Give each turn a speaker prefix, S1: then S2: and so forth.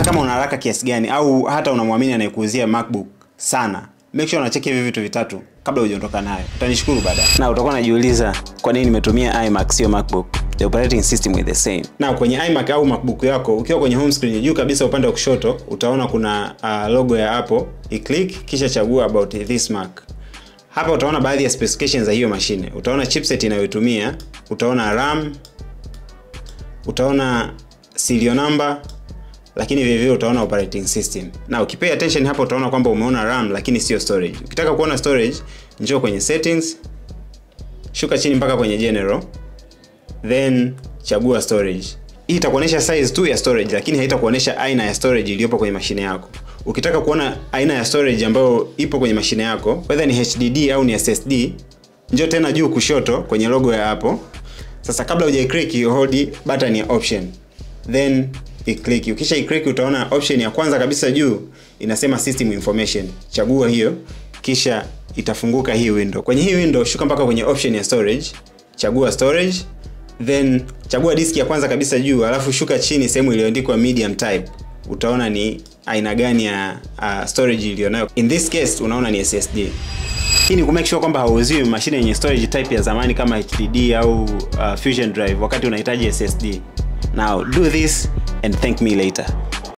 S1: kama una haraka kiasi gani au hata unamwamini anayekuuzia MacBook sana, make sure unacheki hivi vitu vitatu kabla hujaondoka nayo. Utanishukuru baadaye. Na utakuwa unajiuliza kwa nini nimetumia iMac sio MacBook. The operating system is the same. Na kwenye iMac au MacBook yako, ukiwa kwenye home screen juu kabisa upande wa kushoto, utaona kuna logo ya Apple. I-click kisha chagua about this Mac. Hapa utaona baadhi ya specifications za hiyo mashine. Utaona chipset inayotumia, utaona RAM, utaona serial number, lakini vile vile utaona operating system. Na ukipay attention hapo utaona kwamba umeona RAM lakini sio storage. Ukitaka kuona storage, njoo kwenye settings, shuka chini mpaka kwenye general, then chagua storage. Hii itakuonesha size tu ya storage lakini haitakuonesha aina ya storage iliyopo kwenye mashine yako. Ukitaka kuona aina ya storage ambayo ipo kwenye mashine yako, whether ni HDD au ni SSD, njoo tena juu kushoto kwenye logo ya Apple. Sasa kabla hujai-click, hold button ya option, then i-click. Ukisha i-click utaona option ya kwanza kabisa juu inasema system information. Chagua hiyo kisha itafunguka hii window. Kwenye hii window shuka mpaka kwenye option ya storage, chagua storage, then chagua disk ya kwanza kabisa juu, alafu shuka chini sehemu iliyoandikwa medium type. Utaona ni aina gani ya storage iliyonayo. In this case unaona ni SSD. Hii ni ku make sure kwamba hauuziwi mashine yenye storage type ya zamani kama HDD au Fusion drive wakati unahitaji SSD. Now do this and thank me later.